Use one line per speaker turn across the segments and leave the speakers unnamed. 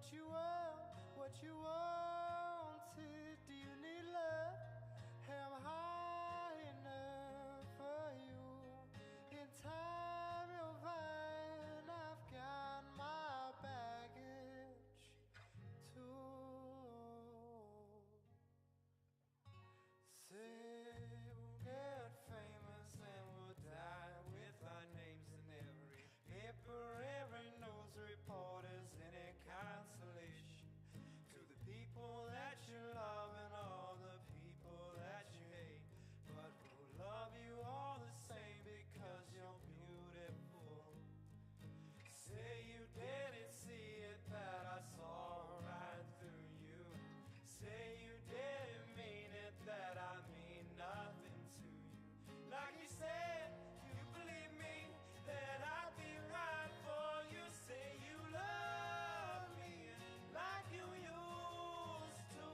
what you want, what you wanted. Do you need love? Am high enough for you? In time you'll find I've got my baggage too. Say we'll get famous and we'll die with our names in every paper, every news report is any consolation to the people that you love and all the people that you hate, but we'll love you all the same because you're beautiful. Say you didn't see it, that I saw right through you. Say you didn't mean it, that I mean nothing to you. Like you said, you believe me, that I'd be right for you. Say you love me like you used to.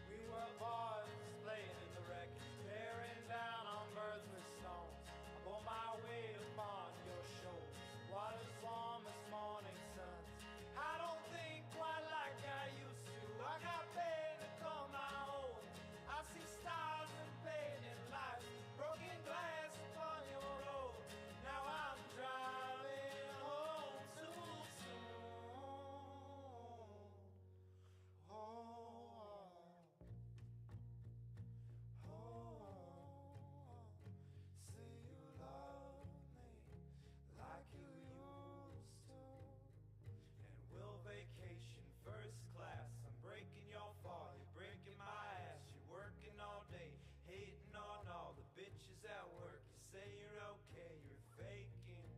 We were boys playing in the wreckage, tearing down on birds with stones. I bore my weight upon your shoulders, water's warm as morning suns. I don't think quite like I used to. I got paid to call my own. I see stars and fading lights, broken glass upon your road. Now I'm driving home too soon. Say you love me like you used to, and we'll vacation first class. I'm breaking your fall, you're breaking my ass. You're working all day, hating on all the bitches at work. You say you're okay, you're faking,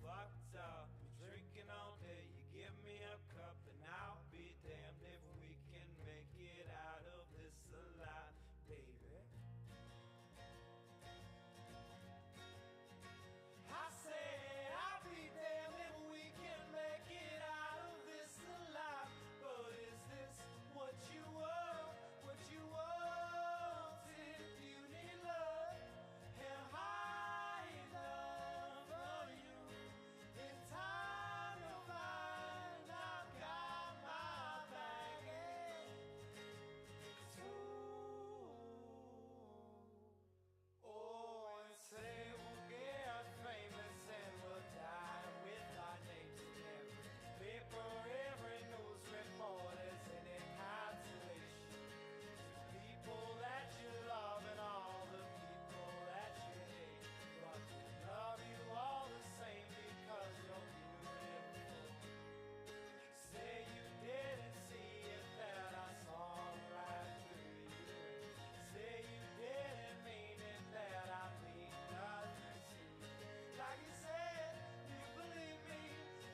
fucked up. You're drinking all day, you give me a cup, and I'll be damned if we can make it out of this alive, baby. I say I'll be damned if we can make it out of this alive. But is this what you want? What you wanted? Do you need love? Am high enough for you? In time you'll find I've got my baggage too. Oh, and say we'll get famous and we'll die with our names in every paper, every news report is any consolation to people that you love and all the people that you hate, but we love you all the same because you're beautiful. Say you didn't see it, that I saw right through you. Say you didn't mean it, that I mean nothing to you. Like you said, you believe me,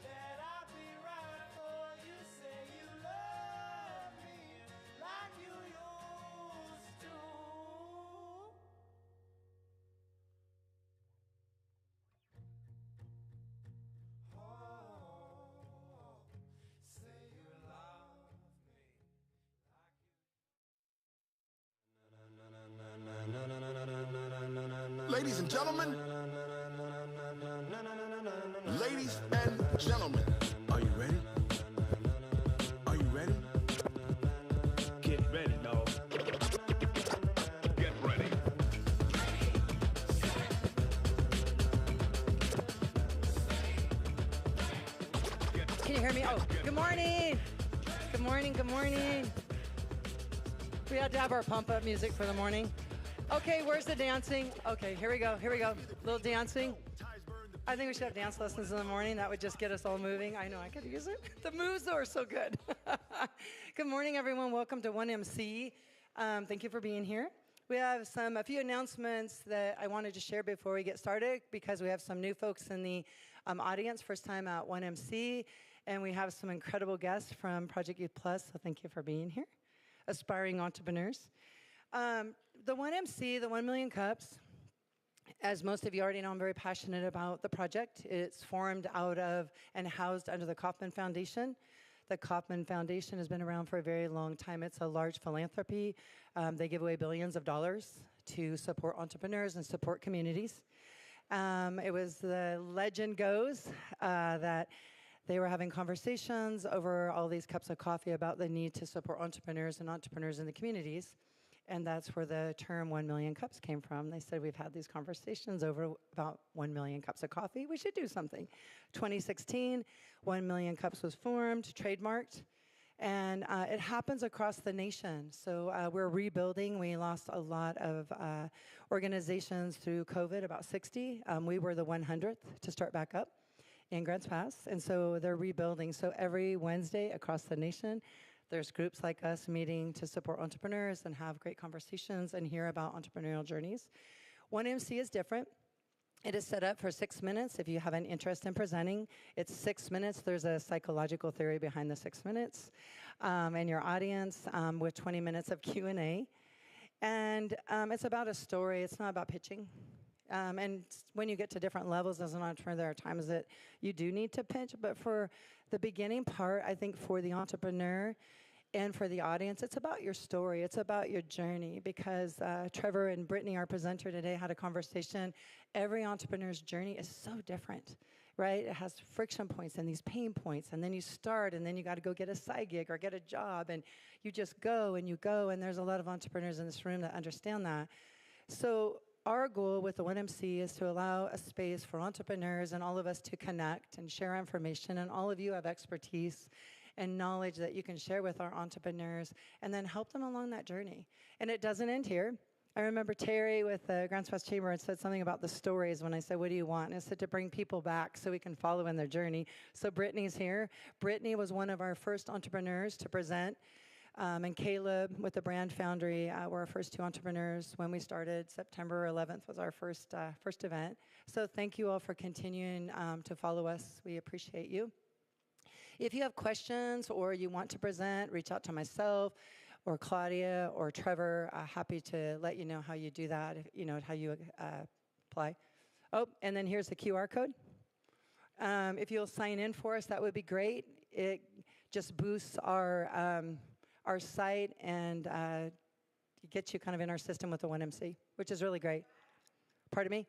that I'd be right for you. Say you love me like you used to. Oh, say you love me like you.
Ladies and gentlemen, ladies and gentlemen, are you ready? Are you ready?
Get ready, dog. Get ready.
Can you hear me? Oh, good morning. Good morning. Good morning. We had to have our pump up music for the morning. Okay, where's the dancing? Okay, here we go. Here we go. Little dancing. I think we should have dance lessons in the morning. That would just get us all moving. I know I could use it. The moves, though, are so good. Good morning, everyone. Welcome to 1MC. Thank you for being here. We have a few announcements that I wanted to share before we get started because we have some new folks in the audience, first time at 1MC, and we have some incredible guests from Project Youth Plus, so thank you for being here, aspiring entrepreneurs. The 1MC, the 1 Million Cups, as most of you already know, I'm very passionate about the project. It's formed out of and housed under the Kauffman Foundation. The Kauffman Foundation has been around for a very long time. It's a large philanthropy. They give away billions of dollars to support entrepreneurs and support communities. It was the legend goes that they were having conversations over all these cups of coffee about the need to support entrepreneurs and entrepreneurs in the communities. And that's where the term 1 million cups came from. They said, we've had these conversations over about 1 million cups of coffee. We should do something. 2016, 1 million cups was formed, trademarked. And it happens across the nation. So we're rebuilding. We lost a lot of organizations through COVID, about 60. We were the 100th to start back up in Grants Pass. And so they're rebuilding. So every Wednesday across the nation, there's groups like us meeting to support entrepreneurs and have great conversations and hear about entrepreneurial journeys. 1MC is different. It is set up for 6 minutes. If you have an interest in presenting, it's 6 minutes. There's a psychological theory behind the 6 minutes. And your audience with 20 minutes of Q&A. And it's about a story. It's not about pitching. And when you get to different levels as an entrepreneur, there are times that you do need to pitch. But for the beginning part, I think for the entrepreneur and for the audience, it's about your story. It's about your journey. Because Trever and Brittney, our presenter today, had a conversation. Every entrepreneur's journey is so different, right? It has friction points and these pain points. And then you start, and then you got to go get a side gig or get a job. And you just go, and you go. And there's a lot of entrepreneurs in this room that understand that. So our goal with the 1MC is to allow a space for entrepreneurs and all of us to connect and share information. And all of you have expertise and knowledge that you can share with our entrepreneurs and then help them along that journey. And it doesn't end here. I remember Terry with the Grants Pass Chamber had said something about the stories when I said, what do you want? And I said to bring people back so we can follow in their journey. So Brittney's here. Brittney was one of our first entrepreneurs to present. And Caleb with the Brand Foundry were our first two entrepreneurs when we started. September 11th was our first event. So thank you all for continuing to follow us. We appreciate you. If you have questions or you want to present, reach out to myself or Claudia or Trever. Happy to let you know how you do that, how you apply. Oh, and then here's the QR code. If you'll sign in for us, that would be great. It just boosts our site and gets you kind of in our system with the 1MC, which is really great. Pardon me?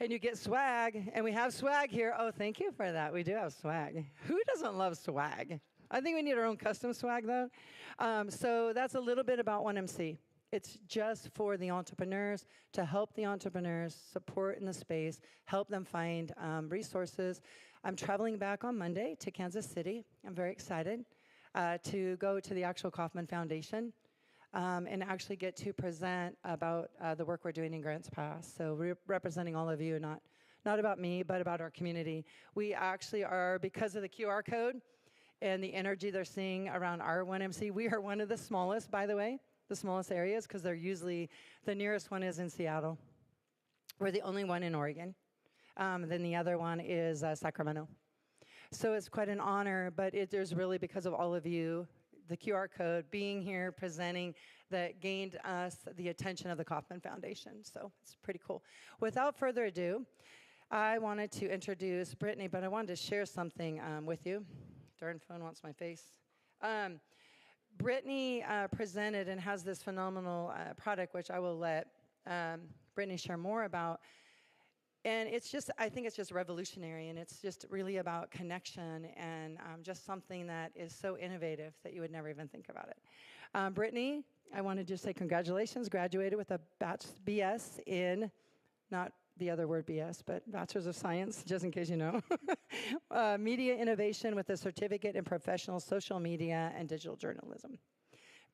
And you get swag, and we have swag here. Oh, thank you for that. We do have swag. Who doesn't love swag? I think we need our own custom swag, though. So that's a little bit about 1MC. It's just for the entrepreneurs, to help the entrepreneurs, support in the space, help them find resources. I'm traveling back on Monday to Kansas City. I'm very excited to go to the actual Kauffman Foundation and actually get to present about the work we're doing in Grants Pass. So representing all of you, not about me, but about our community. We actually are, because of the QR code and the energy they're seeing around our 1MC, we are one of the smallest, by the way, the smallest areas, because they're usually, the nearest one is in Seattle. We're the only one in Oregon. Then the other one is Sacramento. So it's quite an honor, but it is really because of all of you, the QR code, being here, presenting, that gained us the attention of the Kauffman Foundation. So it's pretty cool. Without further ado, I wanted to introduce Brittney, but I wanted to share something with you. Darn phone wants my face. Brittney presented and has this phenomenal product, which I will let Brittney share more about. And it's just, I think it's just revolutionary, and it's just really about connection and just something that is so innovative that you would never even think about it. Brittney, I want to just say congratulations, graduated with a BS in, not the other word BS, but Bachelor's of Science, just in case you know. Media Innovation with a certificate in professional social media and digital journalism.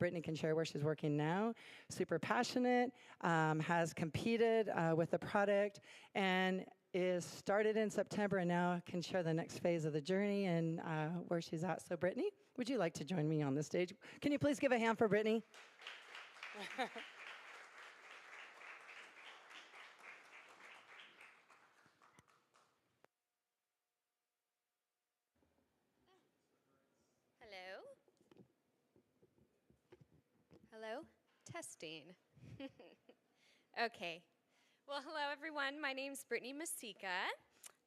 Brittney can share where she's working now. Super passionate, has competed with the product, and is started in September, and now can share the next phase of the journey and where she's at. So Brittney, would you like to join me on the stage? Can you please give a hand for Brittney?
Hello? Hello? Testing. Okay. Well, hello, everyone. My name's Brittney Mesica.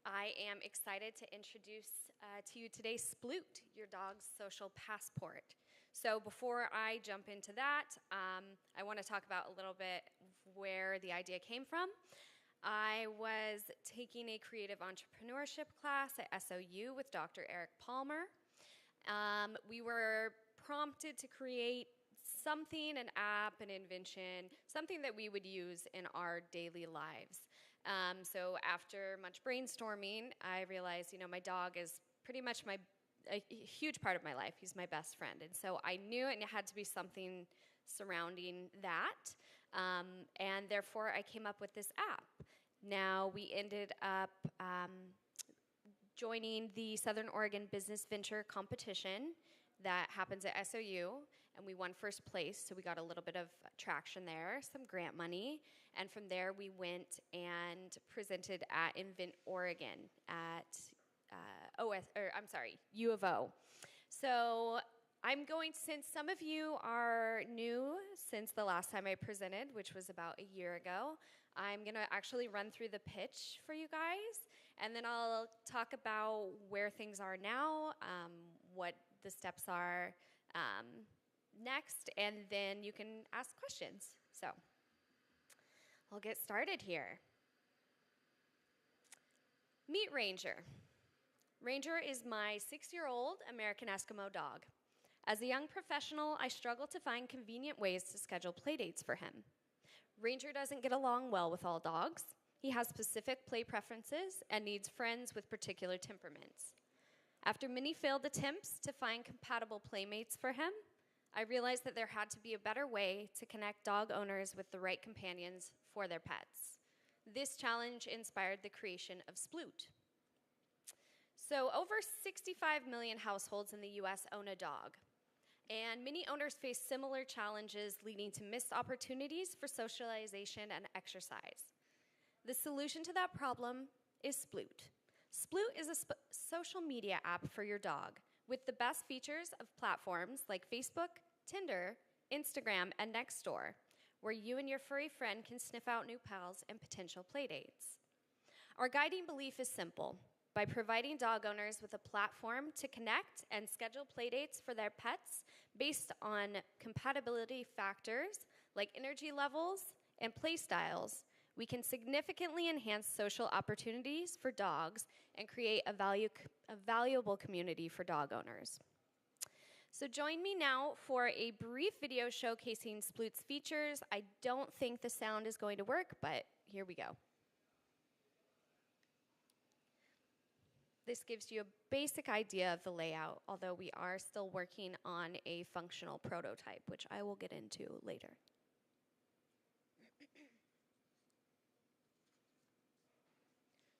I am excited to introduce to you today, Sploot, your dog's social passport. So before I jump into that, I want to talk about a little bit where the idea came from. I was taking a creative entrepreneurship class at SOU with Dr. Eric Palmer. We were prompted to create something, an app, an invention, something that we would use in our daily lives. So after much brainstorming, I realized, my dog is pretty much a huge part of my life. He's my best friend. And so I knew it had to be something surrounding that. And therefore, I came up with this app. Now, we ended up joining the Southern Oregon Business Venture Competition that happens at SOU, and we won first place, so we got a little bit of traction there, some grant money, and from there we went and presented at Invent Oregon at U of O. So since some of you are new since the last time I presented, which was about a year ago, I'm going to actually run through the pitch for you guys, and then I'll talk about where things are now, what the steps are next, and then you can ask questions. So I'll get started here. Meet Ranger. Ranger is my 6-year-old American Eskimo dog. As a young professional, I struggle to find convenient ways to schedule playdates for him. Ranger doesn't get along well with all dogs. He has specific play preferences and needs friends with particular temperaments. After many failed attempts to find compatible playmates for him, I realized that there had to be a better way to connect dog owners with the right companions for their pets. This challenge inspired the creation of Sploot. So over 65 million households in the U.S. own a dog, and many owners face similar challenges leading to missed opportunities for socialization and exercise. The solution to that problem is Sploot. Sploot is a social media app for your dog with the best features of platforms like Facebook, Tinder, Instagram, and Nextdoor, where you and your furry friend can sniff out new pals and potential playdates. Our guiding belief is simple. By providing dog owners with a platform to connect and schedule playdates for their pets based on compatibility factors like energy levels and play styles, we can significantly enhance social opportunities for dogs and create a valuable community for dog owners. So join me now for a brief video showcasing Sploot's features. I don't think the sound is going to work, but here we go. This gives you a basic idea of the layout, although we are still working on a functional prototype, which I will get into later.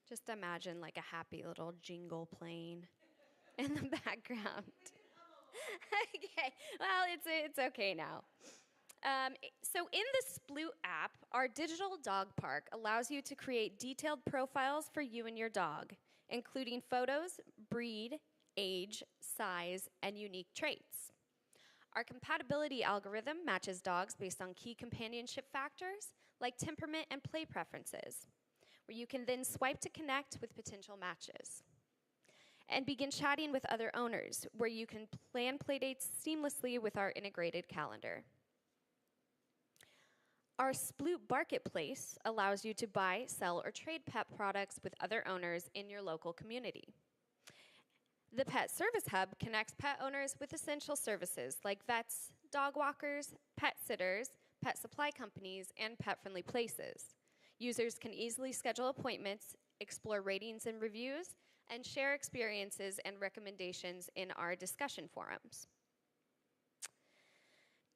Just imagine like a happy little jingle playing in the background. Okay, well, it's okay now. So in the Sploot app, our digital dog park allows you to create detailed profiles for you and your dog, including photos, breed, age, size, and unique traits. Our compatibility algorithm matches dogs based on key companionship factors like temperament and play preferences, where you can then swipe to connect with potential matches. And begin chatting with other owners, where you can plan playdates seamlessly with our integrated calendar. Our Sploot Marketplace allows you to buy, sell, or trade pet products with other owners in your local community. The Pet Service Hub connects pet owners with essential services like vets, dog walkers, pet sitters, pet supply companies, and pet-friendly places. Users can easily schedule appointments, explore ratings and reviews, and share experiences and recommendations in our discussion forums.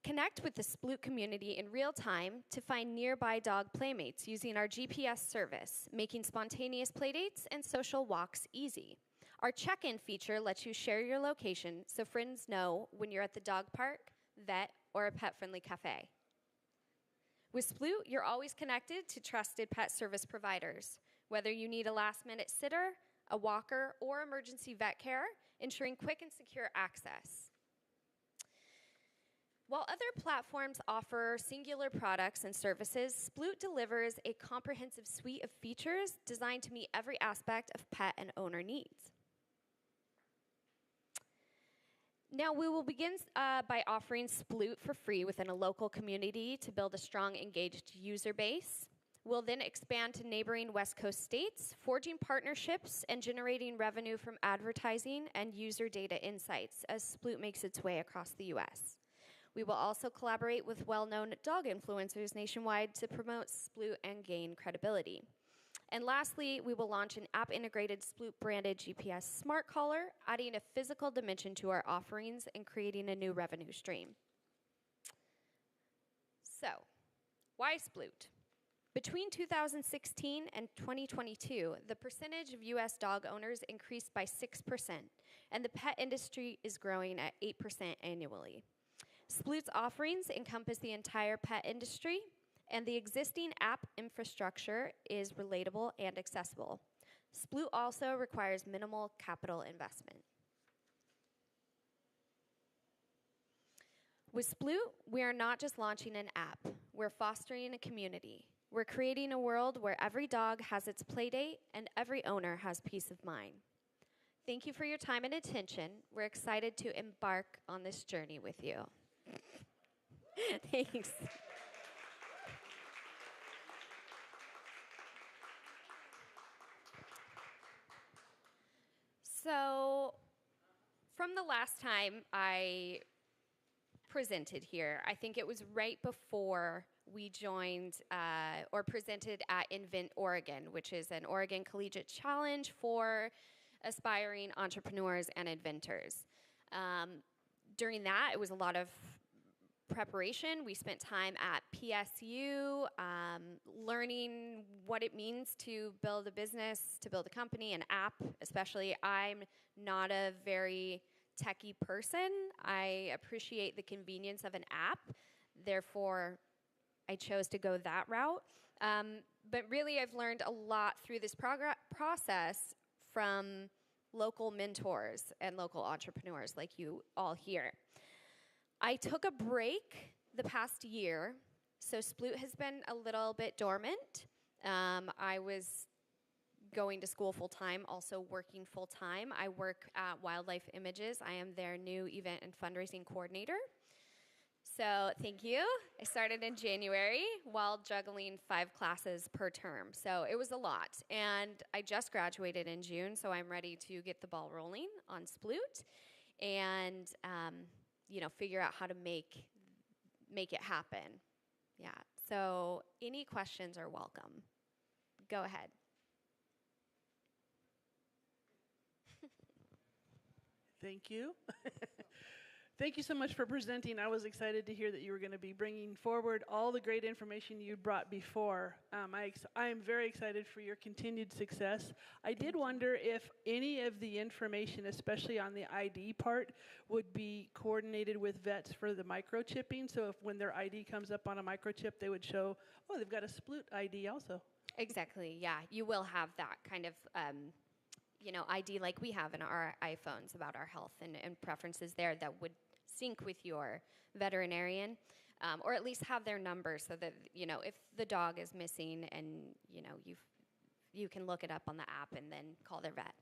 Connect with the Sploot community in real time to find nearby dog playmates using our GPS service, making spontaneous playdates and social walks easy. Our check-in feature lets you share your location so friends know when you're at the dog park, vet, or a pet-friendly cafe. With Sploot, you're always connected to trusted pet service providers, whether you need a last-minute sitter, a walker, or emergency vet care, ensuring quick and secure access. While other platforms offer singular products and services, Sploot delivers a comprehensive suite of features designed to meet every aspect of pet and owner needs. Now, we will begin by offering Sploot for free within a local community to build a strong, engaged user base. We'll then expand to neighboring West Coast states, forging partnerships and generating revenue from advertising and user data insights as Sploot makes its way across the U.S. We will also collaborate with well-known dog influencers nationwide to promote Sploot and gain credibility. And lastly, we will launch an app-integrated Sploot-branded GPS smart collar, adding a physical dimension to our offerings and creating a new revenue stream. So, why Sploot? Between 2016 and 2022, the percentage of U.S. dog owners increased by 6%, and the pet industry is growing at 8% annually. Sploot's offerings encompass the entire pet industry, and the existing app infrastructure is relatable and accessible. Sploot also requires minimal capital investment. With Sploot, we are not just launching an app, we're fostering a community. We're creating a world where every dog has its play date and every owner has peace of mind. Thank you for your time and attention. We're excited to embark on this journey with you. Thanks. So, from the last time I presented here, I think it was right before we joined or presented at Invent Oregon, which is an Oregon Collegiate Challenge for aspiring entrepreneurs and inventors. During that, it was a lot of preparation. We spent time at PSU learning what it means to build a business, to build a company, an app, especially. I'm not a very techie person. I appreciate the convenience of an app. Therefore, I chose to go that route. But really, I've learned a lot through this process from local mentors and local entrepreneurs like you all here. I took a break the past year, so Sploot has been a little bit dormant. I was going to school full-time, also working full-time. I work at Wildlife Images. I am their new event and fundraising coordinator. So thank you. I started in January while juggling 5 classes per term. So it was a lot. And I just graduated in June, so I'm ready to get the ball rolling on Sploot and figure out how to make it happen. Yeah. So any questions are welcome. Go ahead.
Thank you. Thank you so much for presenting. I was excited to hear that you were going to be bringing forward all the great information you brought before. I am very excited for your continued success. I did wonder if any of the information, especially on the ID part, would be coordinated with vets for the microchipping. So if when their ID comes up on a microchip, they would show, oh, they've got a Sploot ID also.
Exactly, yeah. You will have that kind of ID like we have in our iPhones about our health and preferences there that would sync with your veterinarian, or at least have their number so that, if the dog is missing and, you can look it up on the app and then call their vet.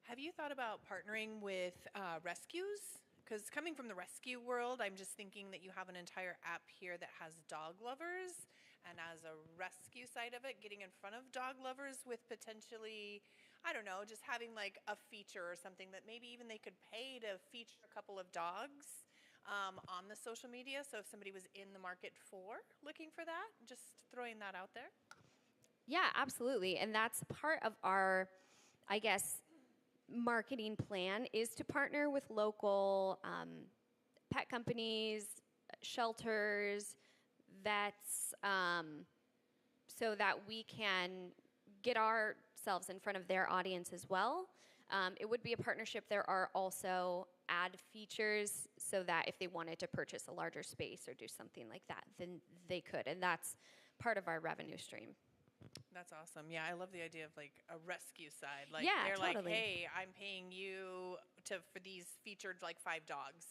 Have you thought about partnering with rescues? Because coming from the rescue world, I'm just thinking that you have an entire app here that has dog lovers. And as a rescue side of it, getting in front of dog lovers with potentially, I don't know, just having like a feature or something that maybe even they could pay to feature a couple of dogs on the social media. So if somebody was in the market for looking for that, just throwing that out there.
Yeah, absolutely. And that's part of our, I guess, marketing plan is to partner with local pet companies, shelters, vets, so that we can get ourselves in front of their audience as well. It would be a partnership. There are also ad features so that if they wanted to purchase a larger space or do something like that, then they could. And that's part of our revenue stream.
That's awesome. Yeah, I love the idea of like a rescue side. Like
yeah,
they're
totally.
like, hey, I'm paying you for these featured like 5 dogs,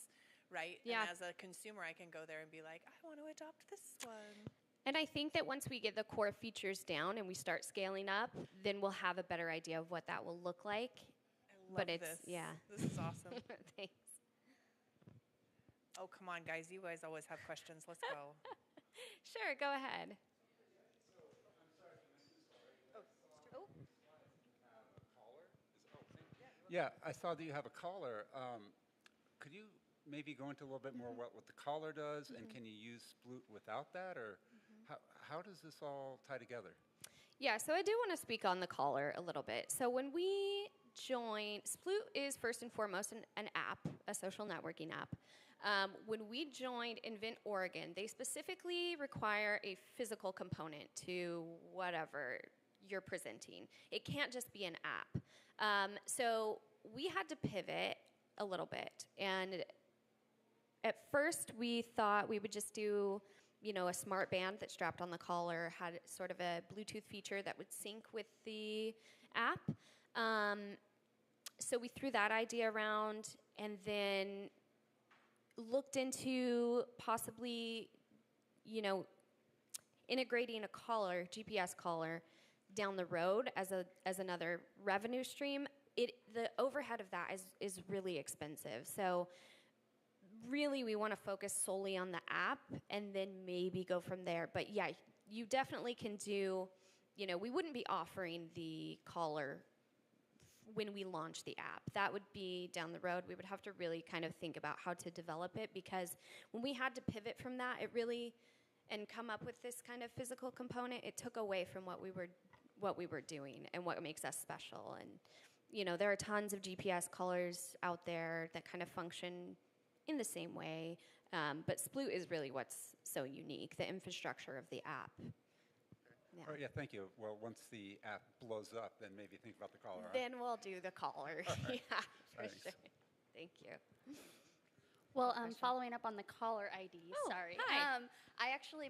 right?
Yeah.
And as a consumer, I can go there and be like, I want to adopt this one.
And I think that once we get the core features down and we start scaling up, then we'll have a better idea of what that will look like.
I
but
Love
it's
this.
yeah.
This is awesome.
Thanks.
Oh, come on, guys. You guys always have questions. Let's go.
Sure, go ahead.
Yeah, I saw that you have a collar. Could you maybe go into a little bit more what the collar does, and can you use Sploot without that, or how does this all tie together?
Yeah, so I do want to speak on the collar a little bit. So when we joined, Sploot is first and foremost an app, a social networking app. When we joined Invent Oregon, they specifically require a physical component to whatever you're presenting. It can't just be an app. So we had to pivot a little bit. And at first we thought we would just do, a smart band that strapped on the collar, had sort of a Bluetooth feature that would sync with the app. So we threw that idea around and then looked into possibly, integrating a collar, GPS collar, down the road as another revenue stream. The overhead of that is really expensive. So really we want to focus solely on the app and then maybe go from there. But yeah, you definitely can do, we wouldn't be offering the collar when we launch the app. That would be down the road. We would have to really kind of think about how to develop it, because when we had to pivot from that, and come up with this kind of physical component, it took away from what we were doing and what makes us special. And there are tons of GPS collars out there that kind of function in the same way, but Sploot is really what's so unique, the infrastructure of the app. Yeah.
Oh, yeah, thank you. Well, once the app blows up, then maybe think about the collar.
Then we'll do the collar.
Right.
Yeah, for
Thanks.
sure. Thank you.
Well, following up on the caller ID,
Oh,
sorry.
hi.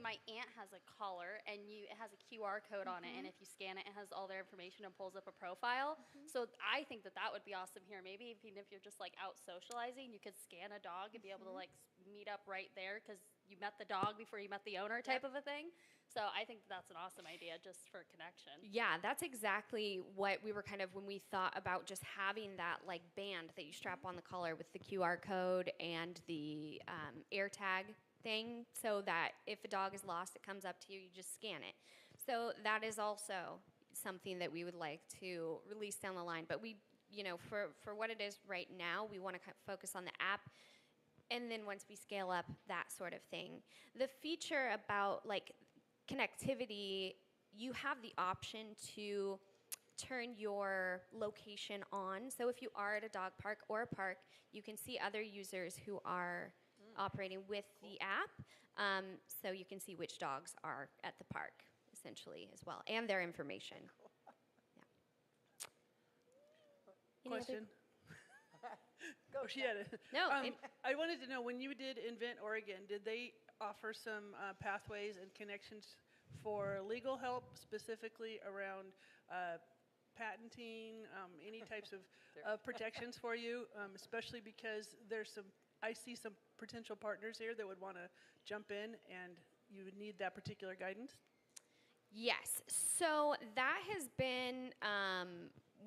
My aunt has a collar, and it has a QR code on it, and if you scan it, it has all their information and pulls up a profile. So I think that would be awesome here. Maybe even if you're just out socializing, you could scan a dog and be able to meet up right there because you met the dog before you met the owner, type of a thing. So I think that's an awesome idea just for connection.
Yeah, that's exactly what we were kind of, when we thought about just having that band that you strap on the collar with the QR code and the AirTag thing, so that if a dog is lost, it comes up to you, you just scan it. So that is also something that we would like to release down the line. But we, for what it is right now, we want to focus on the app. And then once we scale up, that sort of thing. The feature about connectivity, you have the option to turn your location on. So if you are at a dog park or a park, you can see other users who are operating with the app. So you can see which dogs are at the park, essentially, as well, and their information. Yeah.
Question. Go, she had it.
No,
I wanted to know, when you did Invent Oregon, did they offer some pathways and connections for legal help, specifically around patenting, any types of protections for you, especially because I see some potential partners here that would want to jump in and you would need that particular guidance?
Yes. So that has been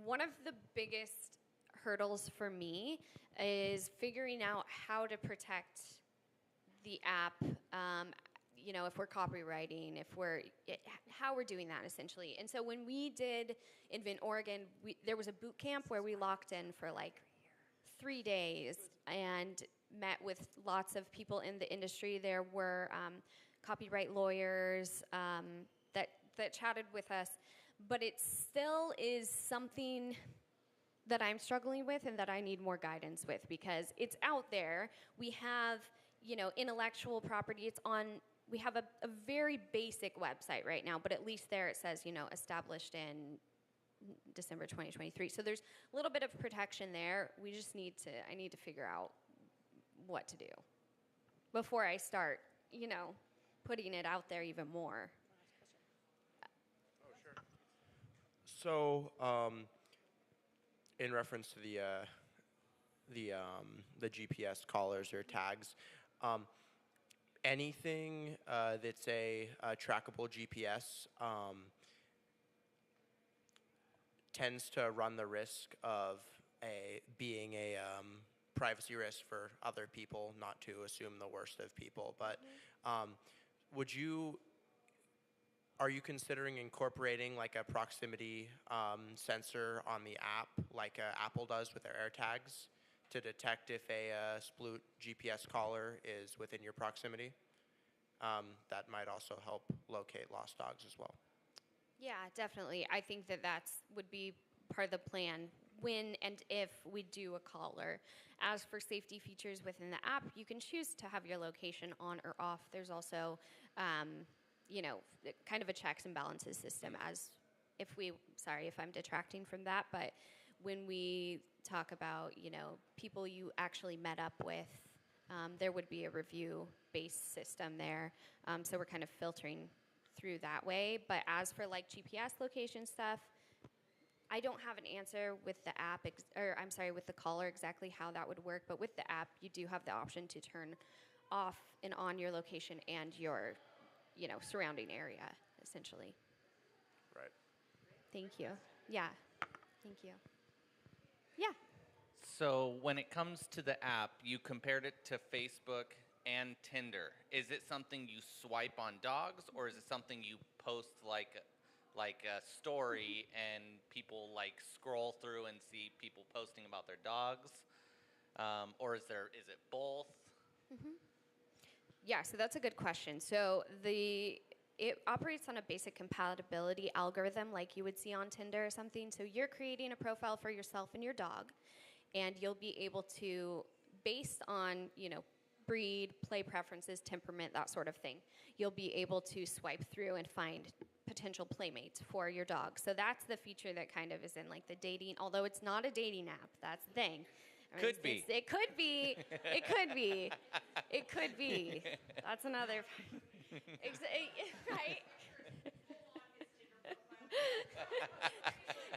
one of the biggest hurdles for me, is figuring out how to protect the app. If we're copywriting, how we're doing that, essentially. And so when we did Invent Oregon, there was a boot camp where we locked in for 3 days and met with lots of people in the industry. There were copyright lawyers that chatted with us, but it still is something that I'm struggling with and that I need more guidance with, because it's out there. We have, intellectual property. We have a very basic website right now, but at least there it says, established in December 2023. So there's a little bit of protection there. I need to figure out what to do before I start, putting it out there even more.
Oh, sure. So, in reference to the GPS collars or tags, anything that's a trackable GPS tends to run the risk of being a privacy risk for other people, not to assume the worst of people. But are you considering incorporating like a proximity sensor on the app, like Apple does with their AirTags, to detect if a Sploot GPS collar is within your proximity? That might also help locate lost dogs as well.
Yeah, definitely. I think that would be part of the plan when and if we do a collar. As for safety features within the app, you can choose to have your location on or off. There's also, kind of a checks and balances system sorry if I'm detracting from that, but when we talk about, people you actually met up with, there would be a review-based system there. So we're kind of filtering through that way. But as for like GPS location stuff, I don't have an answer with the app, with the collar exactly how that would work. But with the app, you do have the option to turn off and on your location and your, surrounding area, essentially.
Right.
Thank you. Yeah. Thank you. Yeah.
So when it comes to the app, you compared it to Facebook and Tinder. Is it something you swipe on dogs, or is it something you post like a story and people like scroll through and see people posting about their dogs? Or is it both?
Mm-hmm. Yeah, so that's a good question. So it operates on a basic compatibility algorithm like you would see on Tinder or something. So you're creating a profile for yourself and your dog, and you'll be able to, based on, breed, play preferences, temperament, that sort of thing, you'll be able to swipe through and find potential playmates for your dog. So that's the feature that kind of is in like the dating, although it's not a dating app, that's the thing.
Could be.
It could be. It could be. It could be. That's another. Right?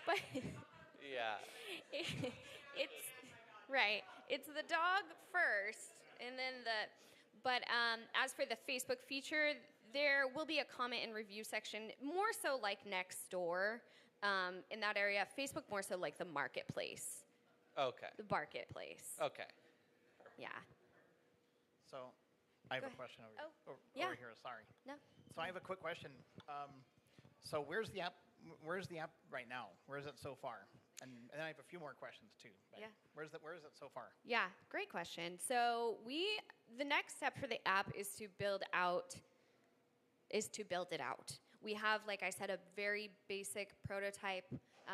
But
yeah.
It's right. It's the dog first, and then But as for the Facebook feature, there will be a comment and review section, more so like Nextdoor in that area. Facebook more so like the marketplace.
Okay.
The marketplace.
Okay.
Yeah.
So I have
Go
a question
ahead.
over
Yeah.
here. Sorry.
No.
So I have a quick question. So where's the app? Where's the app right now? Where is it so far? And then I have a few more questions too. But
Yeah.
Where is it so far?
Yeah, great question. So the next step for the app is to build it out. We have, like I said, a very basic prototype,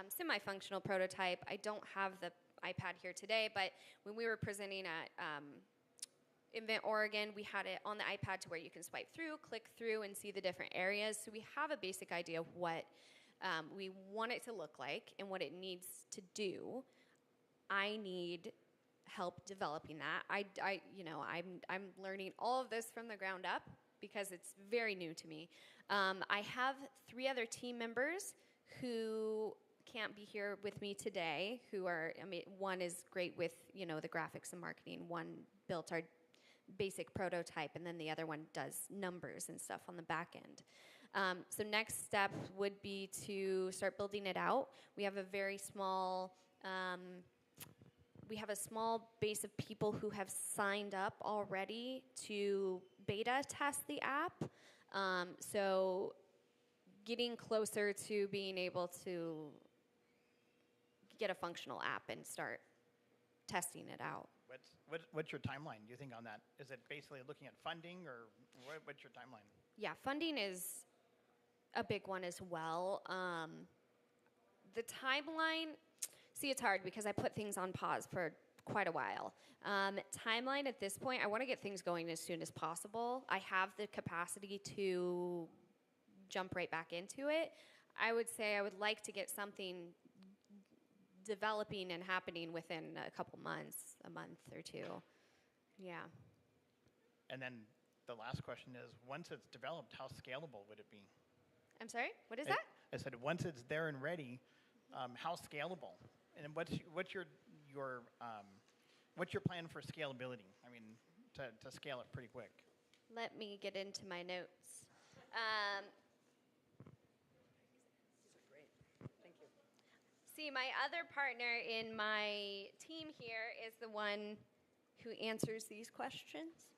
semi-functional prototype. I don't have the iPad here today, but when we were presenting at Invent Oregon, we had it on the iPad to where you can swipe through, click through, and see the different areas. So we have a basic idea of what we want it to look like and what it needs to do. I need help developing that. I'm learning all of this from the ground up because it's very new to me. I have 3 other team members who can't be here with me today, one is great with, the graphics and marketing. One built our basic prototype, and then the other one does numbers and stuff on the back end. So next step would be to start building it out. We have a very small, base of people who have signed up already to beta test the app. So getting closer to being able to get a functional app and start testing it out.
What's your timeline, do you think, on that? Is it basically looking at funding, or what's your timeline?
Yeah, funding is a big one as well. The timeline, it's hard because I put things on pause for quite a while. Timeline at this point, I want to get things going as soon as possible. I have the capacity to jump right back into it. I would say I would like to get something developing and happening within a couple months, a month or 2. Yeah.
And then the last question is, once it's developed, how scalable would it be?
I'm sorry, what is that?
I said, once it's there and ready, how scalable? And what's your plan for scalability? I mean, to scale it pretty quick.
Let me get into my notes. See, my other partner in my team here is the one who answers these questions.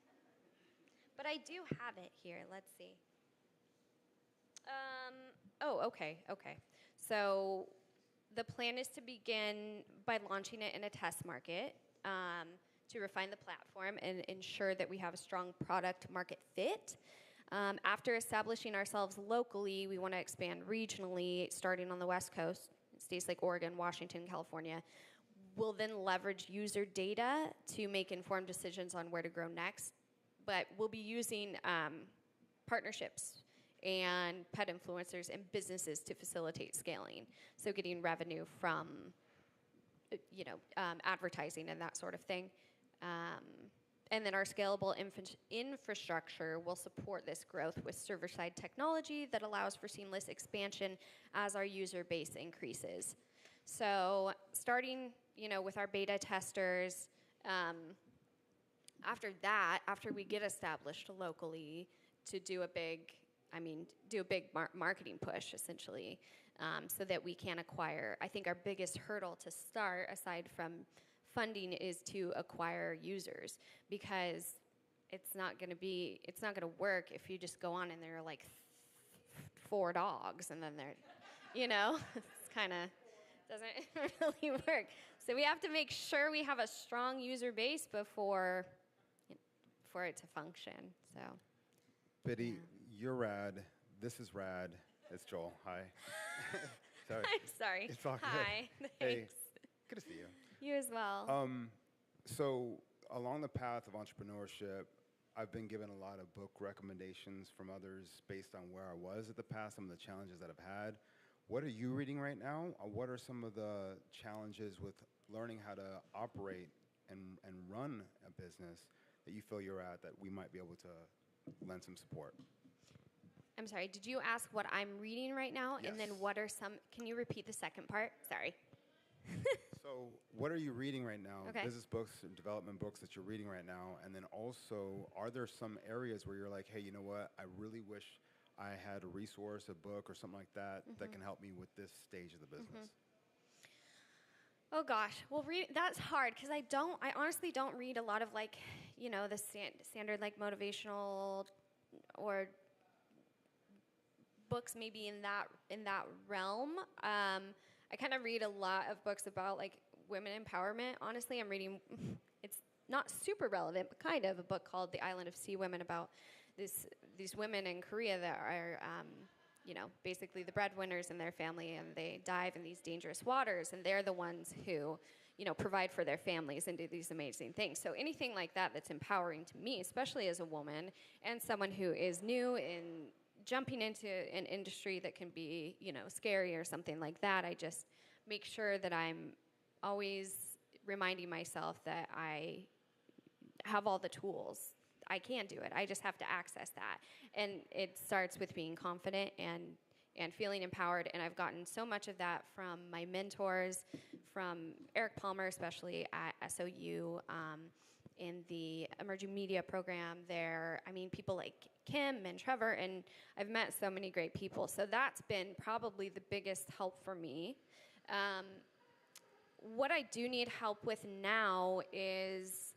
But I do have it here. Let's see. Okay. So the plan is to begin by launching it in a test market to refine the platform and ensure that we have a strong product market fit. After establishing ourselves locally, we want to expand regionally, starting on the West Coast, states like Oregon, Washington, California. We'll then leverage user data to make informed decisions on where to grow next. But we'll be using partnerships and pet influencers and businesses to facilitate scaling. So getting revenue from, advertising and that sort of thing. And then our scalable infrastructure will support this growth with server-side technology that allows for seamless expansion as our user base increases. So starting, with our beta testers, after we get established locally, to do a big marketing push, essentially, so that we can acquire. I think our biggest hurdle to start, aside from funding, is to acquire users, because it's not going to work if you just go on and there are like 4 dogs and then they're, it's kind of doesn't really work. So we have to make sure we have a strong user base for it to function. So,
Biddy, you're rad. This is rad. It's Joel. Hi. Sorry.
I'm sorry.
It's all good.
Hi.
Hey,
Thanks.
good to see you.
You as well.
So along the path of entrepreneurship, I've been given a lot of book recommendations from others based on where I was at the past, some of the challenges that I've had. What are you reading right now? What are some of the challenges with learning how to operate and run a business that you feel you're at that we might be able to lend some support?
I'm sorry, did you ask what I'm reading right now?
Yes.
And then what are can you repeat the second part? Sorry.
So what are you reading right now?
Okay.
Business books and development books that you're reading right now. And then also, are there some areas where you're like, hey, you know what? I really wish I had a resource, a book, or something like that that can help me with this stage of the business?
Oh gosh, well, that's hard because I honestly don't read a lot of the standard motivational or books maybe in that realm. I kind of read a lot of books about women empowerment. Honestly, I'm reading. It's not super relevant, but kind of a book called The Island of Sea Women about these women in Korea that are basically the breadwinners in their family, and they dive in these dangerous waters, and they're the ones who, provide for their families and do these amazing things. So anything like that that's empowering to me, especially as a woman and someone who is new in jumping into an industry that can be, scary or something like that, I just make sure that I'm always reminding myself that I have all the tools. I can do it. I just have to access that. And it starts with being confident and feeling empowered. And I've gotten so much of that from my mentors, from Eric Palmer, especially at SOU, in the emerging media program there. I mean, people like Kim and Trever, and I've met so many great people. So that's been probably the biggest help for me. What I do need help with now is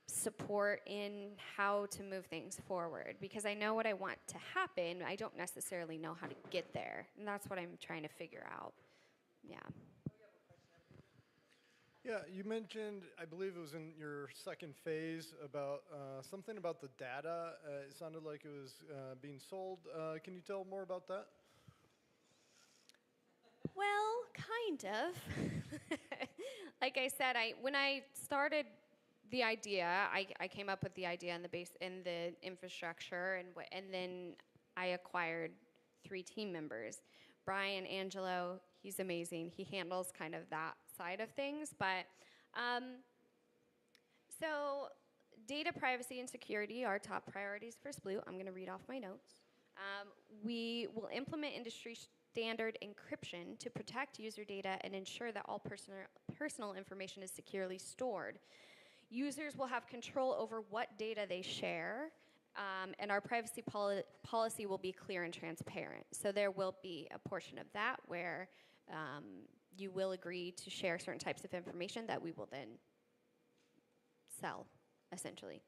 support in how to move things forward, because I know what I want to happen. I don't necessarily know how to get there, and that's what I'm trying to figure out. Yeah.
Yeah, you mentioned, I believe it was in your second phase, about something about the data. It sounded like it was being sold. Can you tell more about that?
Well, kind of. Like I said, when I started the idea, I came up with the idea and the infrastructure, and then I acquired 3 team members. Brian Angelo, he's amazing. He handles kind of that side of things, but so data privacy and security are top priorities for Sploot. I'm going to read off my notes. We will implement industry standard encryption to protect user data and ensure that all personal information is securely stored. Users will have control over what data they share, and our privacy policy will be clear and transparent. So there will be a portion of that where you will agree to share certain types of information that we will then sell, essentially.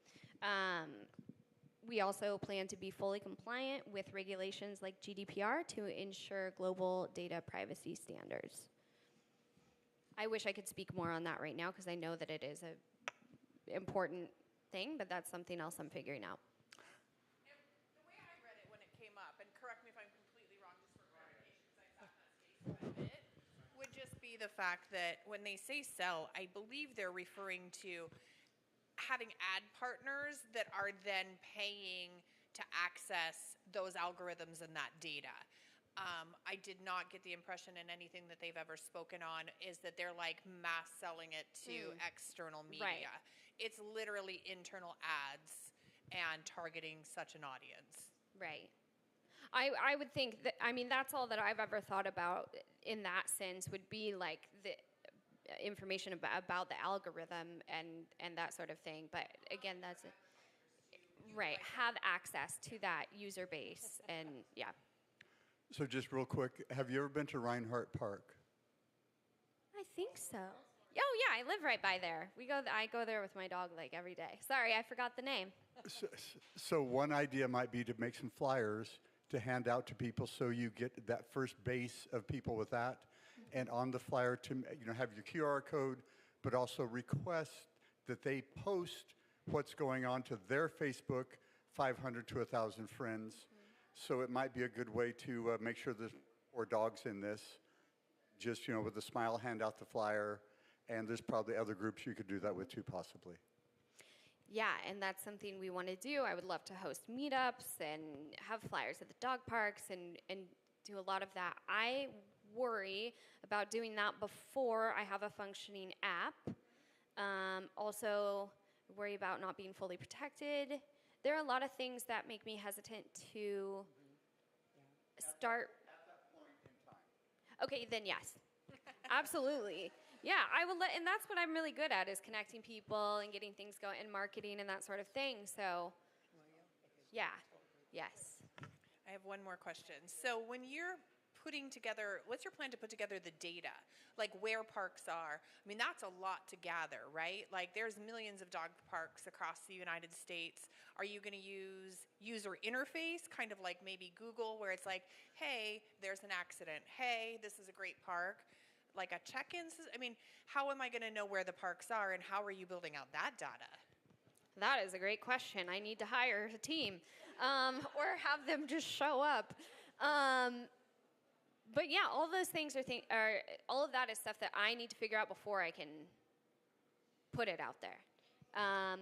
We also plan to be fully compliant with regulations like GDPR to ensure global data privacy standards. I wish I could speak more on that right now because I know that it is an important thing, but that's something else I'm figuring out.
The way I read it when it came up, and correct me if I'm completely wrong, just for clarification, because I sat in that space quite a bit, would just be the fact that when they say sell, I believe they're referring to having ad partners that are then paying to access those algorithms and that data. I did not get the impression in anything that they've ever spoken on is that they're like mass selling it to external media.
Right.
It's literally internal ads and targeting such an audience.
Right. I would think that, I mean, that's all that I've ever thought about in that sense would be like the information about the algorithm and that sort of thing. But again, that's it. Right. Have access to that user base and yeah.
So just real quick, have you ever been to Reinhardt Park?
I think so. Oh yeah, I live right by there. I go there with my dog like every day. Sorry, I forgot the name.
So one idea might be to make some flyers to hand out to people so you get that first base of people with that. And on the flyer to have your QR code, but also request that they post what's going on to their Facebook, 500 to 1,000 friends. So it might be a good way to make sure there's more dogs in this. Just, with a smile, hand out the flyer. And there's probably other groups you could do that with too, possibly.
Yeah, and that's something we want to do. I would love to host meetups and have flyers at the dog parks and do a lot of that. I worry about doing that before I have a functioning app. Also, worry about not being fully protected. There are a lot of things that make me hesitant to start.
At that point in time.
Okay, then yes. Absolutely. Yeah, I will and that's what I'm really good at is connecting people and getting things going and marketing and that sort of thing. So, yeah, yes.
I have one more question. So when you're putting together, what's your plan to put together the data? Like where parks are? I mean, that's a lot to gather, right? Like there's millions of dog parks across the United States. Are you going to use user interface, kind of like maybe Google, where it's like, hey, there's an accident. Hey, this is a great park. Like a check-in? I mean, how am I going to know where the parks are, and how are you building out that data?
That is a great question. I need to hire a team or have them just show up. But yeah, all those things are all of that is stuff that I need to figure out before I can put it out there. I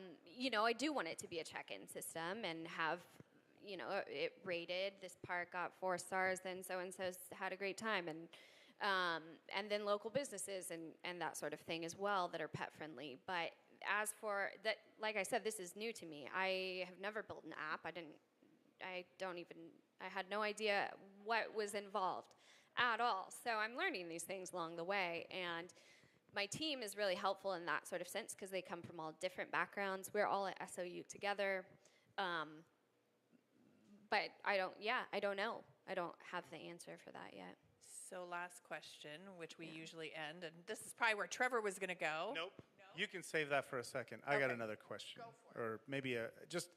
do want it to be a check-in system and have, it rated. This park got 4 stars, then so-and-so's had a great time. And then local businesses and that sort of thing as well that are pet-friendly. But as for that, like I said, this is new to me. I have never built an app. I had no idea what was involved at all. So I'm learning these things along the way. And my team is really helpful in that sort of sense because they come from all different backgrounds. We're all at SOU together. But I don't know. I don't have the answer for that yet.
So last question, which we usually end, and this is probably where Trevor was going to go.
Nope. No? You can save that for a second. I got another question. Go for it. Or maybe just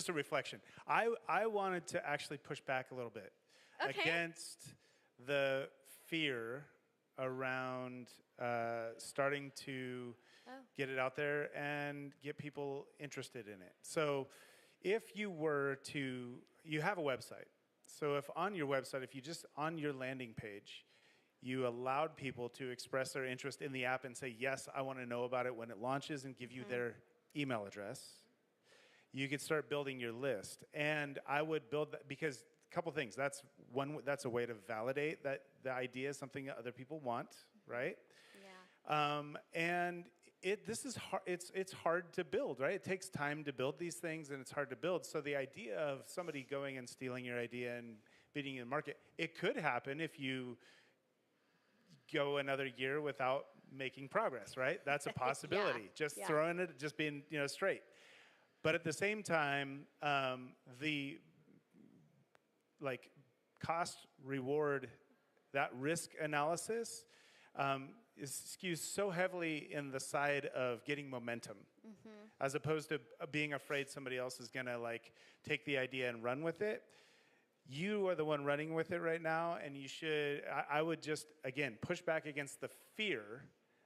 a reflection. I wanted to actually push back a little bit against the fear around starting to get it out there and get people interested in it. So if you have a website. So if on your website, on your landing page, you allowed people to express their interest in the app and say, yes, I want to know about it when it launches and give you their email address, you could start building your list. And I would build that because a couple things. That's a way to validate that the idea is something that other people want, right?
Yeah.
And this is hard. It's hard to build, right? It takes time to build these things, and it's hard to build. So the idea of somebody going and stealing your idea and beating you in the market, it could happen if you go another year without making progress, right? That's a possibility. Throwing it, just being straight. But at the same time, the cost reward, that risk analysis. skews so heavily in the side of getting momentum, as opposed to being afraid somebody else is going to like take the idea and run with it. You are the one running with it right now, and you should, I would just, again, push back against the fear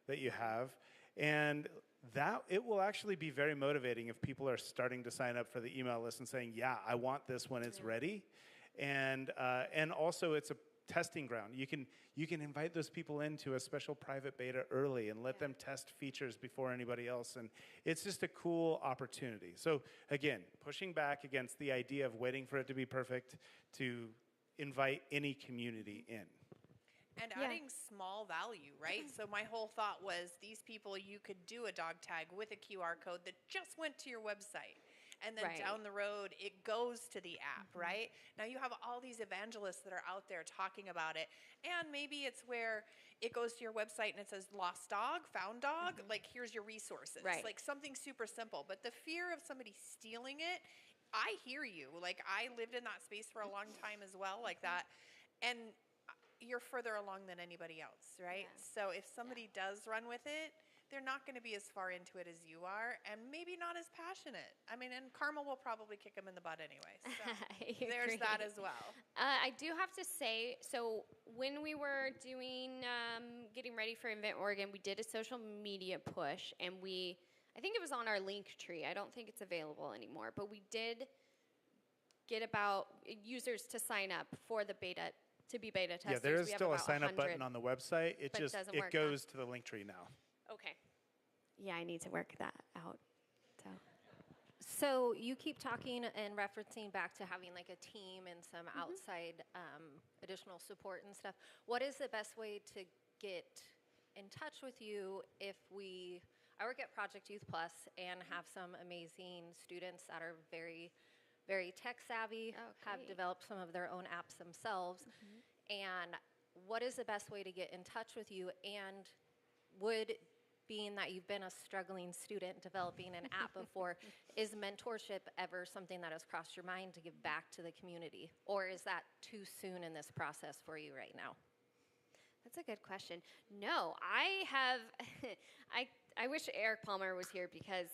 that you have, and that it will actually be very motivating if people are starting to sign up for the email list and saying, yeah, I want this when it's ready. And also it's a testing ground. You can invite those people into a special private beta early and let them test features before anybody else. And it's just a cool opportunity. So again, pushing back against the idea of waiting for it to be perfect to invite any community in.
And adding small value, right? So my whole thought was these people, you could do a dog tag with a QR code that just went to your website. And then down the road, it goes to the app, right? Now you have all these evangelists that are out there talking about it. And maybe it's where it goes to your website and it says lost dog, found dog, like here's your resources. Like something super simple. But the fear of somebody stealing it, I hear you. Like I lived in that space for a long time as well, like that. And you're further along than anybody else, right? So if somebody does run with it, they're not going to be as far into it as you are, and maybe not as passionate. I mean, and karma will probably kick them in the butt anyway. So there's that as well.
I do have to say, so when we were doing, getting ready for Invent Oregon, we did a social media push, and I think it was on our link tree. I don't think it's available anymore, but we did get about users to sign up for the beta, to be beta testers.
Yeah, there is
We have
still a
about
sign-up
100,
button on the website. It
but
just
doesn't
it
work
goes to the link tree now.
Okay. Yeah, I need to work that out.
So you keep talking and referencing back to having like a team and some outside additional support and stuff. What is the best way to get in touch with you if I work at Project Youth Plus and have some amazing students that are very, very tech savvy, have developed some of their own apps themselves. And what is the best way to get in touch with you? And being that you've been a struggling student developing an app before, is mentorship ever something that has crossed your mind to give back to the community? Or is that too soon in this process for you right now?
That's a good question. No, I have, I wish Eric Palmer was here because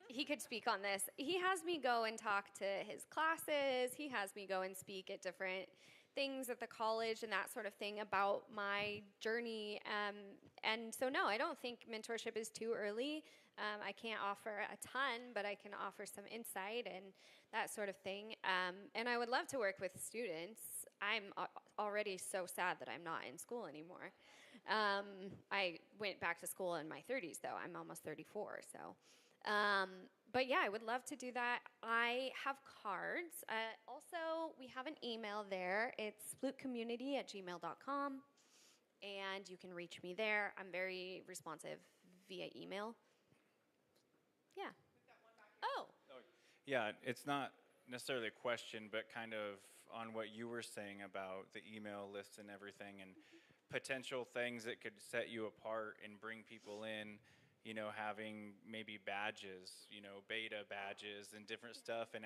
he could speak on this. He has me go and talk to his classes. He has me go and speak at different things at the college and that sort of thing about my journey. And so, no, I don't think mentorship is too early. I can't offer a ton, but I can offer some insight and that sort of thing. And I would love to work with students. I'm already so sad that I'm not in school anymore. I went back to school in my 30s, though. I'm almost 34, so. But yeah, I would love to do that. I have cards. Also, we have an email there. It's splootcommunity@gmail.com, and you can reach me there. I'm very responsive via email. Yeah. Oh.
Yeah, it's not necessarily a question, but kind of on what you were saying about the email list and everything and potential things that could set you apart and bring people in. You know, having maybe badges, you know, beta badges and different stuff. And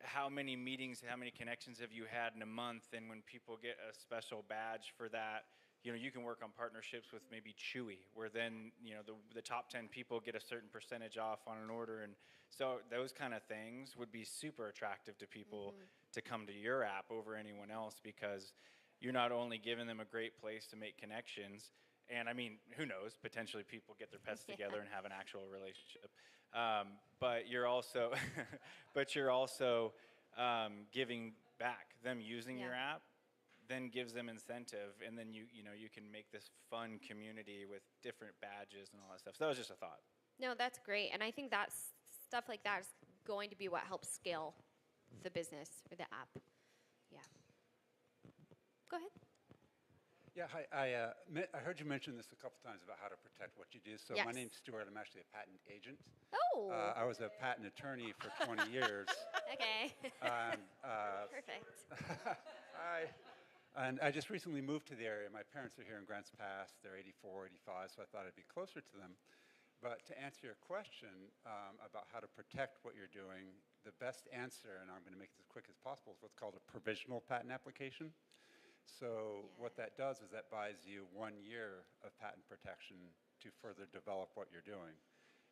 how many meetings, how many connections have you had in a month? And when people get a special badge for that, you know, you can work on partnerships with maybe Chewy, where then, you know, the top 10 people get a certain percentage off on an order. And so those kind of things would be super attractive to people to come to your app over anyone else, because you're not only giving them a great place to make connections, and I mean, who knows? Potentially, people get their pets together and have an actual relationship. But you're also, giving back. Them using your app, then gives them incentive, and then you can make this fun community with different badges and all that stuff. So that was just a thought.
No, that's great, and I think that's stuff like that is going to be what helps scale the business or the app. Yeah. Go ahead.
Yeah, hi. I heard you mention this a couple times about how to protect what you do. So my name's Stuart. I'm actually a patent agent.
Oh.
I was a patent attorney for 20 years.
Okay.
Perfect. And I just recently moved to the area. My parents are here in Grants Pass. They're 84, 85, so I thought I'd be closer to them. But to answer your question about how to protect what you're doing, the best answer, and I'm going to make this as quick as possible, is what's called a provisional patent application. So what that does is that buys you 1 year of patent protection to further develop what you're doing.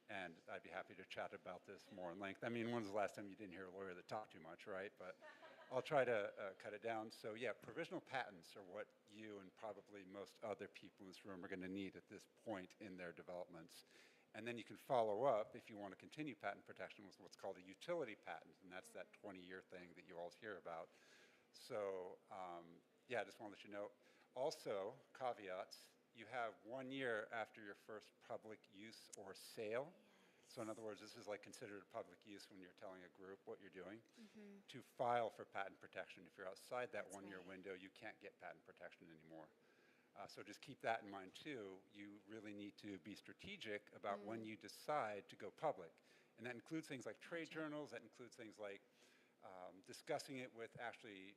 And I'd be happy to chat about this more in length. I mean, when's the last time you didn't hear a lawyer that talked too much, right? But I'll try to cut it down. So yeah, provisional patents are what you and probably most other people in this room are going to need at this point in their developments. And then you can follow up if you want to continue patent protection with what's called a utility patent, and that's that 20-year thing that you all hear about. So yeah, I just want to let you know. Also, caveats, you have 1 year after your first public use or sale. So in other words, this is like considered public use when you're telling a group what you're doing, to file for patent protection. If you're outside that 1 year window, you can't get patent protection anymore. So just keep that in mind too. You really need to be strategic about when you decide to go public. And that includes things like trade journals, that includes things like discussing it with actually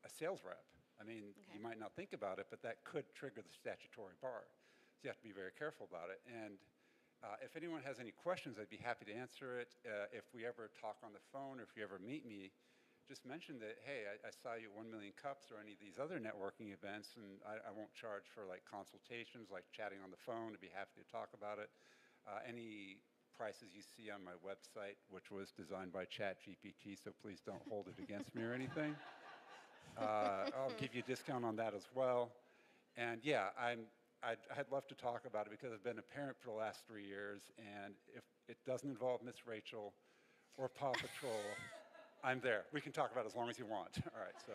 a sales rep. I mean, you might not think about it, but that could trigger the statutory bar. So you have to be very careful about it. And if anyone has any questions, I'd be happy to answer it. If we ever talk on the phone or if you ever meet me, just mention that, hey, I saw you at 1 Million Cups or any of these other networking events, and I won't charge for like consultations, like chatting on the phone. I'd be happy to talk about it. Any prices you see on my website, which was designed by ChatGPT, so please don't hold it against me or anything. I'll give you a discount on that as well. And yeah, I'd love to talk about it because I've been a parent for the last 3 years, and if it doesn't involve Miss Rachel or Paw Patrol, I'm there. We can talk about it as long as you want. All right, so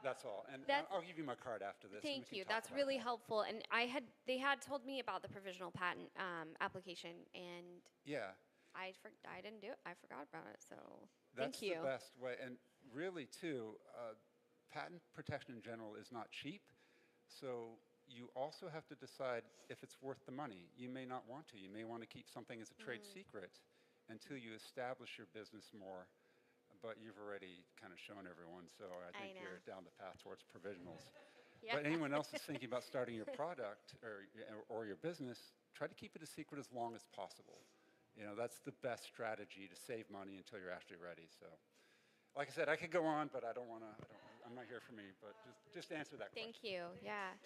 that's all. And I'll give you my card after this.
Thank you. That's really helpful. And they had told me about the provisional patent application, and I didn't do it. I forgot about it. So thank you.
That's the best way. And really, too, patent protection in general is not cheap. So you also have to decide if it's worth the money. You may not want to. You may want to keep something as a trade secret until you establish your business more. But you've already kind of shown everyone, so I think you're down the path towards provisionals. But anyone else is thinking about starting your product or your business, try to keep it a secret as long as possible. You know, that's the best strategy to save money until you're actually ready. So, like I said, I could go on, but I don't want to. I'm not here for me. But just answer that question.
Thank you. Yeah.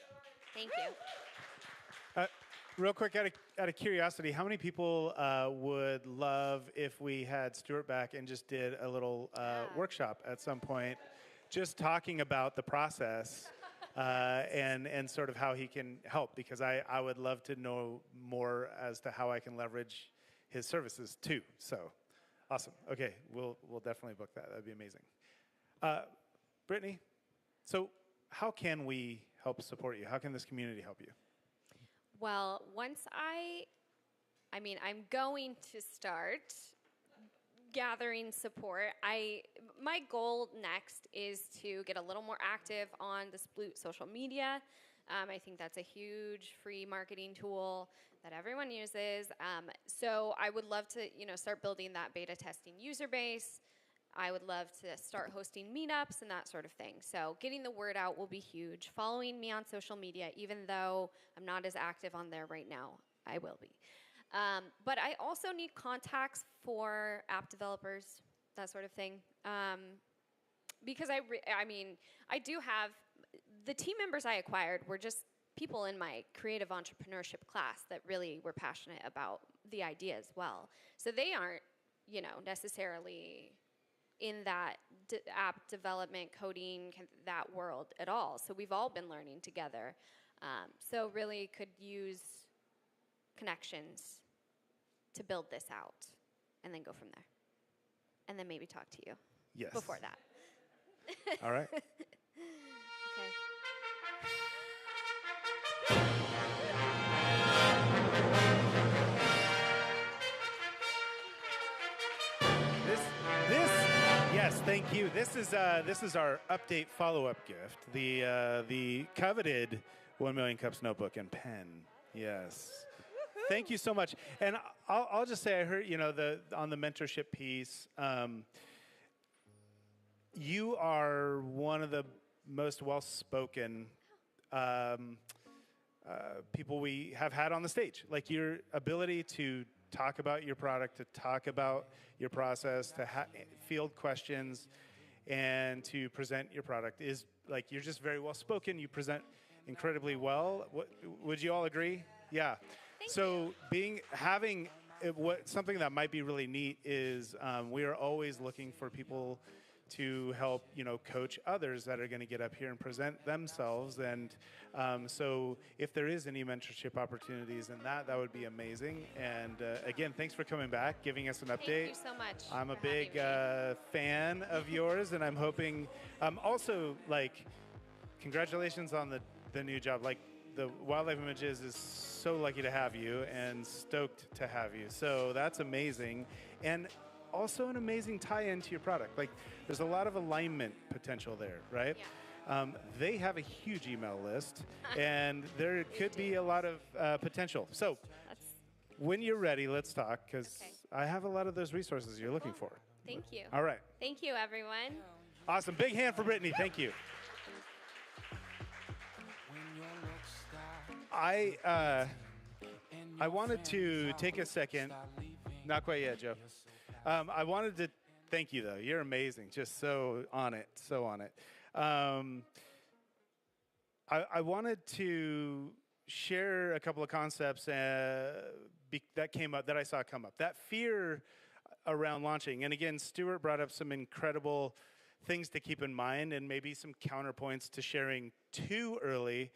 Thank you.
Real quick, out of curiosity, how many people would love if we had Stuart back and just did a little workshop at some point, just talking about the process and sort of how he can help? Because I would love to know more as to how I can leverage his services too. So, awesome. Okay, we'll definitely book that. That'd be amazing. Brittney, so how can we help support you? How can this community help you?
Well, once I'm going to start gathering support. My goal next is to get a little more active on the Sploot social media. I think that's a huge free marketing tool that everyone uses. So I would love to, start building that beta testing user base. I would love to start hosting meetups and that sort of thing. So getting the word out will be huge. Following me on social media, even though I'm not as active on there right now, I will be. But I also need contacts for app developers, that sort of thing. Because I do have, the team members I acquired were just people in my creative entrepreneurship class that really were passionate about the idea as well. So they aren't, necessarily in that app development, coding, that world at all. So we've all been learning together. So really could use connections to build this out and then go from there. And then maybe talk to you before that.
All right.
Okay.
Yes, thank you. This is our update follow-up gift, the coveted 1 Million Cups notebook and pen. Yes. Thank you so much. And I'll just say, I heard on the mentorship piece, you are one of the most well-spoken people we have had on the stage. Like your ability to talk about your product, to talk about your process, to field questions, and to present your product is like you're just very well spoken. You present incredibly well. Would you all agree? Yeah. So having something that might be really neat is we are always looking for people to help, coach others that are going to get up here and present themselves. And so if there is any mentorship opportunities in that would be amazing. And again, thanks for coming back, giving us an update.
Thank you so much.
I'm a big fan of yours, and I'm hoping also, like, congratulations on the new job. Like, the Wildlife Images is so lucky to have you and stoked to have you. So that's amazing. And also an amazing tie-in to your product. Like, there's a lot of alignment potential there, right? Yeah. They have a huge email list, and there could be a lot of potential. So when you're ready, let's talk, because I have a lot of those resources you're looking for.
Thank you.
All right.
Thank you, everyone.
Awesome. Big hand for Brittney. Thank you. I wanted to take a second. Not quite yet, Joe. I wanted to thank you, though. You're amazing. Just so on it. So on it. I wanted to share a couple of concepts that came up, that I saw come up. That fear around launching. And again, Stuart brought up some incredible things to keep in mind and maybe some counterpoints to sharing too early.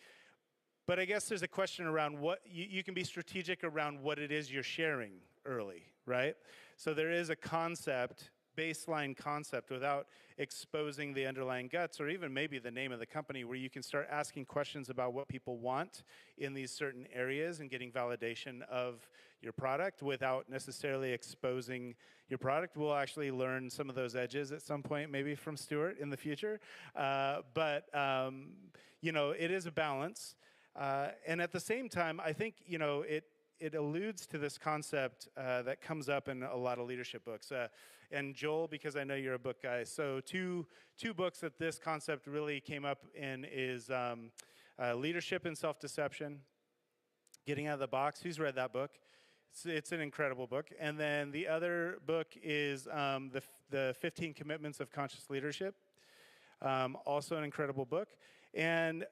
But I guess there's a question around what you can be strategic around what it is you're sharing early, right? So there is a concept, baseline concept, without exposing the underlying guts or even maybe the name of the company, where you can start asking questions about what people want in these certain areas and getting validation of your product without necessarily exposing your product. We'll actually learn some of those edges at some point, maybe from Stuart in the future. But it is a balance. And at the same time, I think, it alludes to this concept that comes up in a lot of leadership books. And Joel, because I know you're a book guy, so two books that this concept really came up in is Leadership and Self-Deception, Getting Out of the Box. Who's read that book? It's an incredible book. And then the other book is the 15 Commitments of Conscious Leadership, also an incredible book. And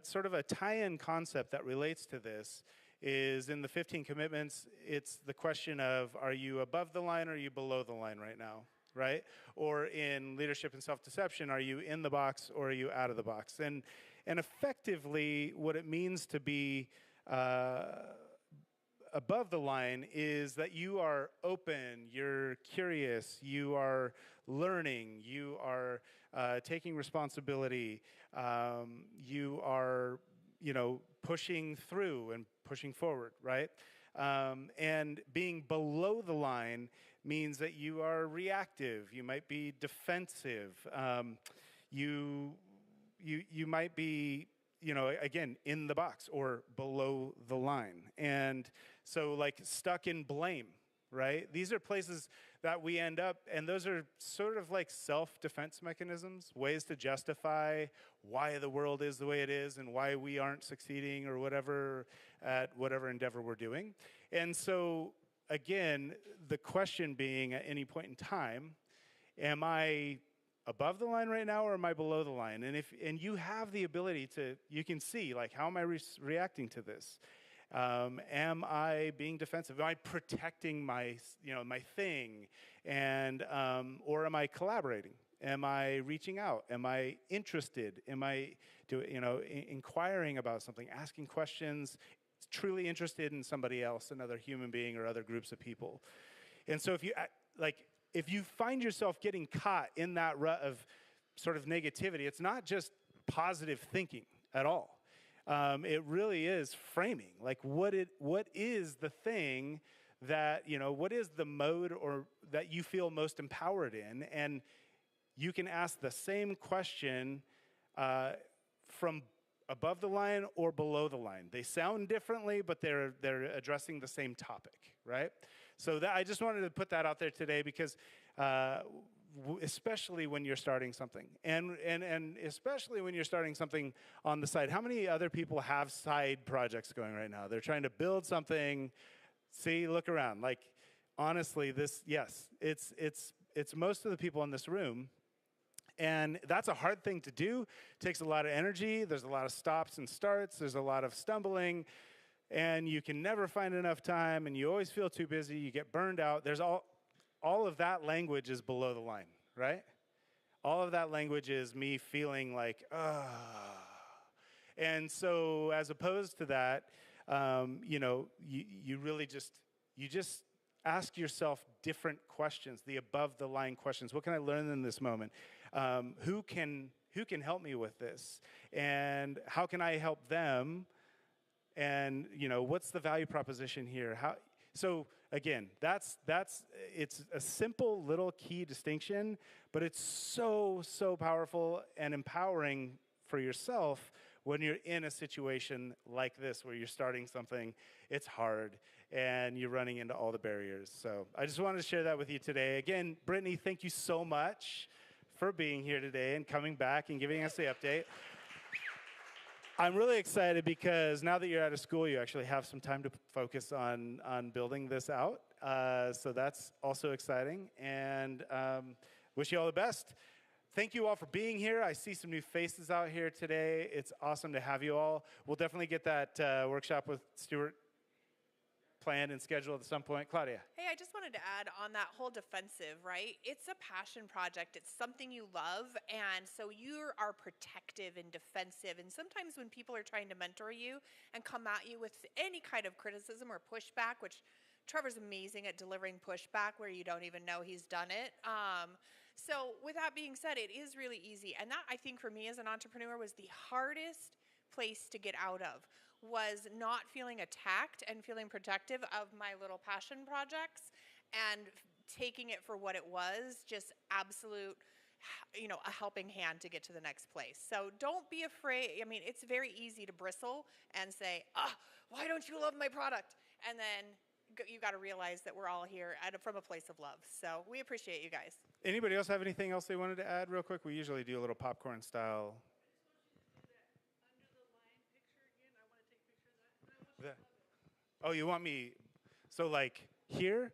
sort of a tie-in concept that relates to this is in the 15 commitments, it's the question of, are you above the line or are you below the line right now, right? Or in Leadership and Self-Deception, are you in the box or are you out of the box? And effectively, what it means to be above the line is that you are open, you're curious, you are learning, you are taking responsibility, you are, pushing through and pushing forward, right? And being below the line means that you are reactive, you might be defensive, you might be, again, in the box or below the line. And so, like, stuck in blame, right? These are places that we end up, and those are sort of like self-defense mechanisms, ways to justify why the world is the way it is and why we aren't succeeding or whatever at whatever endeavor we're doing. And so, again, the question being at any point in time, am I above the line right now or am I below the line? And you have the ability you can see, like, how am I reacting to this? Am I being defensive? Am I protecting my thing? And or am I collaborating? Am I reaching out? Am I interested? Am I inquiring about something, asking questions, truly interested in somebody else, another human being or other groups of people? And so if you find yourself getting caught in that rut of sort of negativity, it's not just positive thinking at all. It really is framing, like what is the thing that, what is the mode or that you feel most empowered in? And you can ask the same question from above the line or below the line. They sound differently, but they're addressing the same topic, right? So I just wanted to put that out there today because especially when you're starting something, and especially when you're starting something on the side. How many other people have side projects going right now? They're trying to build something. See, look around. Like, honestly, it's most of the people in this room, And that's a hard thing to do. It takes a lot of energy. There's a lot of stops and starts. There's a lot of stumbling. And you can never find enough time. And you always feel too busy. You get burned out. There's all of that language is below the line, right? All of that language is me feeling like, And so as opposed to that, you really just ask yourself different questions, the above the line questions. What can I learn in this moment? Who can help me with this? And how can I help them? And what's the value proposition here? So again, it's a simple little key distinction, but it's so powerful and empowering for yourself when you're in a situation like this where you're starting something. It's hard and you're running into all the barriers. So I just wanted to share that with you today. Again, Brittney, thank you so much for being here today and coming back and giving us the update. I'm really excited because now that you're out of school, you actually have some time to focus on building this out. So that's also exciting. And wish you all the best. Thank you all for being here. I see some new faces out here today. It's awesome to have you all. We'll definitely get that workshop with Stuart planned and scheduled at some point. Claudia.
Hey, I just wanted to add on that whole defensive, right? It's a passion project. It's something you love, and so you are protective and defensive. And sometimes when people are trying to mentor you and come at you with any kind of criticism or pushback, which Trevor's amazing at delivering pushback where you don't even know he's done it. So with that being said, it is really easy. And that, I think, for me as an entrepreneur was the hardest place to get out of, was not feeling attacked and feeling protective of my little passion projects and taking it for what it was, just absolute, a helping hand to get to the next place. So don't be afraid. I mean, it's very easy to bristle and say, why don't you love my product? And then you got to realize that we're all here from a place of love. So we appreciate you guys.
Anybody else have anything else they wanted to add real quick? We usually do a little popcorn style. Oh, you want me, so like here?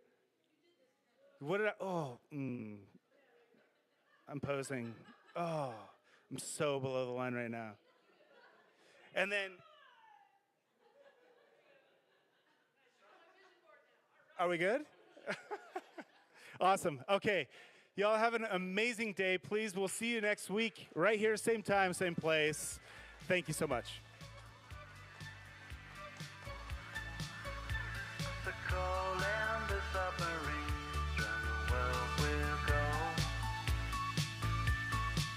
What did I'm posing. I'm so below the line right now. And then, are we good? Awesome. Okay. Y'all have an amazing day. Please, we'll see you next week right here, same time, same place. Thank you so much.
The call and the submarines round the world will go.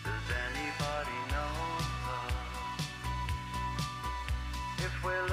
Does anybody know if we're